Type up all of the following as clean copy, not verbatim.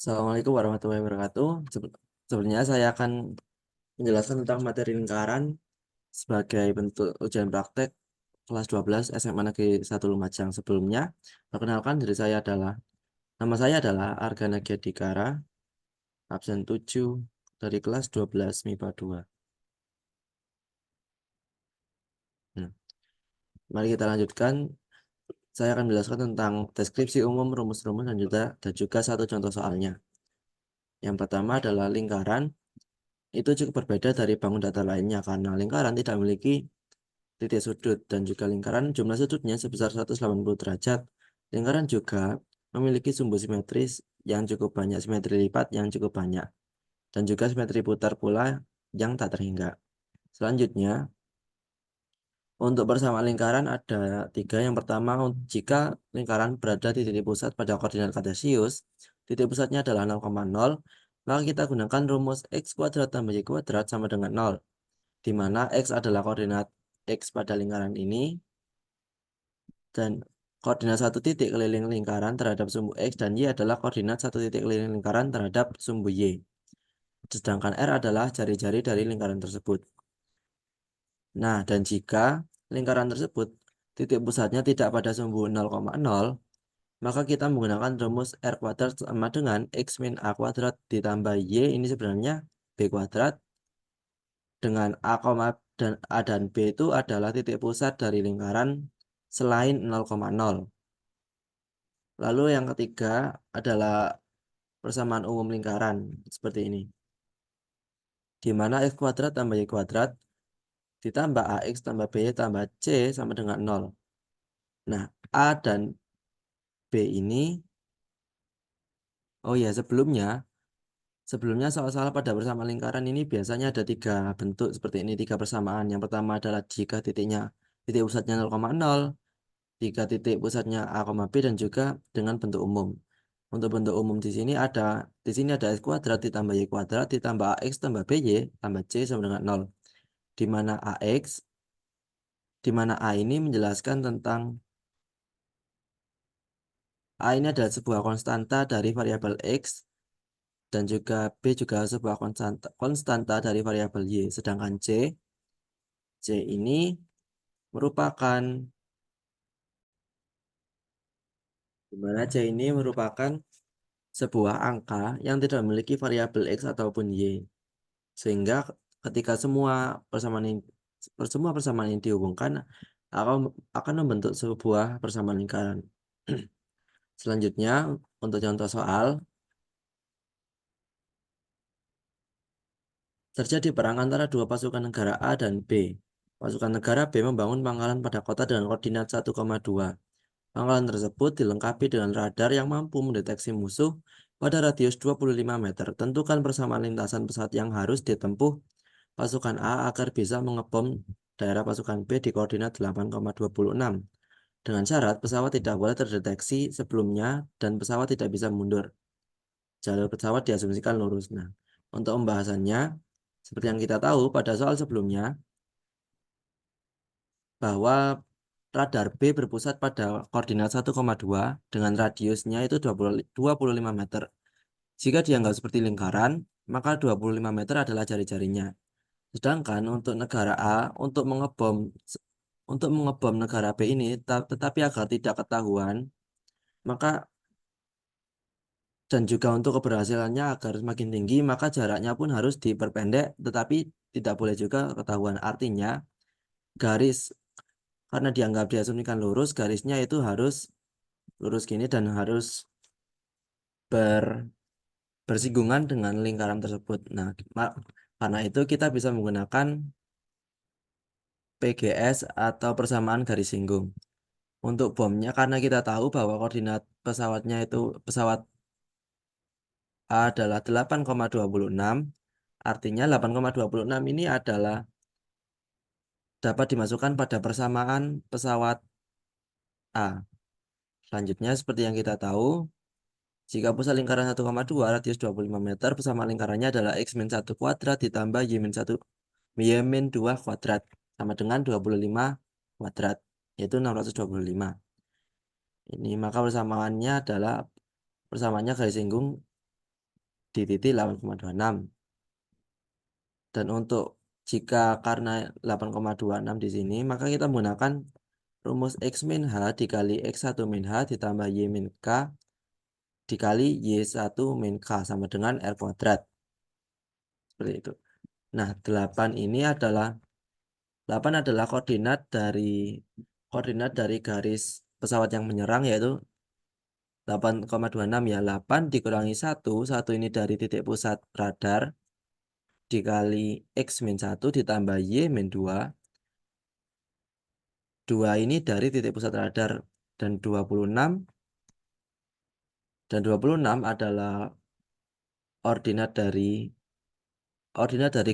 Assalamualaikum warahmatullahi wabarakatuh. Sebenarnya saya akan menjelaskan tentang materi lingkaran sebagai bentuk ujian praktek kelas 12 SMA Negeri 1 Lumajang. Sebelumnya, perkenalkan diri saya nama saya adalah Argana Gedikara, absen 7 dari kelas 12 MIPA 2. Nah, mari kita lanjutkan. Saya akan menjelaskan tentang deskripsi umum, rumus-rumus, dan juga satu contoh soalnya. Yang pertama adalah lingkaran. Itu cukup berbeda dari bangun datar lainnya karena lingkaran tidak memiliki titik sudut dan juga lingkaran jumlah sudutnya sebesar 180 derajat. Lingkaran juga memiliki sumbu simetris yang cukup banyak, simetri lipat yang cukup banyak, dan juga simetri putar pula yang tak terhingga. Selanjutnya, untuk persamaan lingkaran ada tiga. Yang pertama, jika lingkaran berada di titik pusat pada koordinat kartesius, titik pusatnya adalah 0,0, maka kita gunakan rumus x kuadrat tambah y kuadrat sama dengan 0, di mana x adalah koordinat x pada lingkaran ini, dan koordinat satu titik keliling lingkaran terhadap sumbu x, dan y adalah koordinat satu titik keliling lingkaran terhadap sumbu y. Sedangkan r adalah jari-jari dari lingkaran tersebut. Nah, dan jika lingkaran tersebut titik pusatnya tidak pada sumbu 0,0, maka kita menggunakan rumus r kuadrat sama dengan x min a kuadrat ditambah y, ini sebenarnya b kuadrat, dengan a dan b itu adalah titik pusat dari lingkaran selain 0,0. Lalu yang ketiga adalah persamaan umum lingkaran seperti ini, di mana x kuadrat tambah y kuadrat ditambah ax tambah by tambah c sama dengan 0. Nah, a dan b ini, oh ya, sebelumnya soal-soal pada persamaan lingkaran ini biasanya ada tiga bentuk seperti ini, tiga persamaan. Yang pertama adalah jika titik pusatnya 0,0, jika titik pusatnya a, b, dan juga dengan bentuk umum. Untuk bentuk umum di sini ada x kuadrat ditambah y kuadrat ditambah ax tambah by tambah c sama dengan 0. Di mana a ini menjelaskan tentang a ini adalah sebuah konstanta dari variabel x, dan juga b juga sebuah konstanta dari variabel y. Sedangkan c ini merupakan sebuah angka yang tidak memiliki variabel x ataupun y. Sehingga ketika semua persamaan ini dihubungkan akan membentuk sebuah persamaan lingkaran. Selanjutnya, untuk contoh soal, terjadi perang antara dua pasukan negara A dan B. Pasukan negara B membangun pangkalan pada kota dengan koordinat 1,2. Pangkalan tersebut dilengkapi dengan radar yang mampu mendeteksi musuh pada radius 25 meter. Tentukan persamaan lintasan pesawat yang harus ditempuh pasukan A agar bisa mengebom daerah pasukan B di koordinat 8,26. Dengan syarat pesawat tidak boleh terdeteksi sebelumnya dan pesawat tidak bisa mundur. Jalur pesawat diasumsikan lurus. Nah, untuk pembahasannya, seperti yang kita tahu pada soal sebelumnya, bahwa radar B berpusat pada koordinat 1,2 dengan radiusnya itu 25 meter. Jika dianggap seperti lingkaran, maka 25 meter adalah jari-jarinya. Sedangkan untuk negara A, untuk mengebom negara B ini, tetapi agar tidak ketahuan, maka dan juga untuk keberhasilannya agar semakin tinggi, maka jaraknya pun harus diperpendek, tetapi tidak boleh juga ketahuan. Artinya, garis, karena diasumsikan lurus, garisnya itu harus lurus gini dan harus ber, bersinggungan dengan lingkaran tersebut. Nah, karena itu kita bisa menggunakan PGS atau persamaan garis singgung. Untuk bomnya, karena kita tahu bahwa koordinat pesawat A adalah 8,26, artinya 8,26 ini adalah dapat dimasukkan pada persamaan pesawat A. Selanjutnya, seperti yang kita tahu, jika pusat lingkaran 1,2 radius 25 meter, persamaan lingkarannya adalah x min 1 kuadrat ditambah y min 2 kuadrat sama dengan 25 kuadrat, yaitu 625. Ini maka persamaannya garis singgung di titik 8,26. Dan untuk jika karena 8,26 di sini, maka kita menggunakan rumus X min H dikali X1 min H ditambah Y min K dikali Y1 min K sama dengan R kuadrat. Seperti itu. Nah, 8 adalah koordinat dari garis pesawat yang menyerang, yaitu 8,26 ya. 8 dikurangi 1 ini dari titik pusat radar dikali X min 1 ditambah Y min 2. 2 ini dari titik pusat radar dan 26 adalah ordinat dari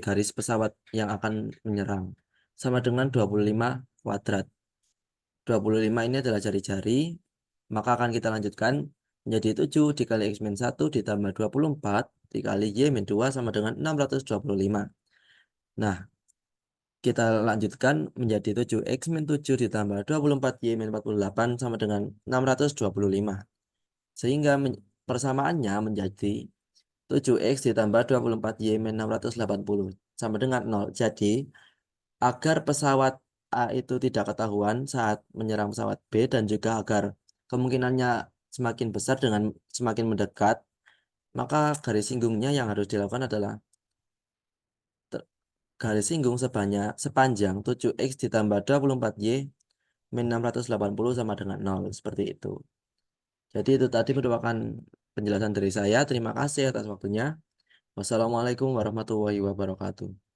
garis pesawat yang akan menyerang, sama dengan 25 kuadrat. 25 ini adalah jari-jari, maka akan kita lanjutkan menjadi 7 dikali X min 1 ditambah 24 dikali Y min 2 sama dengan 625. Nah, kita lanjutkan menjadi 7 X min 7 ditambah 24 Y min 48 sama dengan 625. Sehingga persamaannya menjadi 7X ditambah 24 Y min 680 sama dengan 0. Jadi, agar pesawat A itu tidak ketahuan saat menyerang pesawat B dan juga agar kemungkinannya semakin besar dengan semakin mendekat, maka garis singgungnya yang harus dilakukan adalah garis singgung sepanjang 7X ditambah 24Y min 680 sama dengan 0. Seperti itu. Jadi itu tadi merupakan penjelasan dari saya. Terima kasih atas waktunya. Wassalamualaikum warahmatullahi wabarakatuh.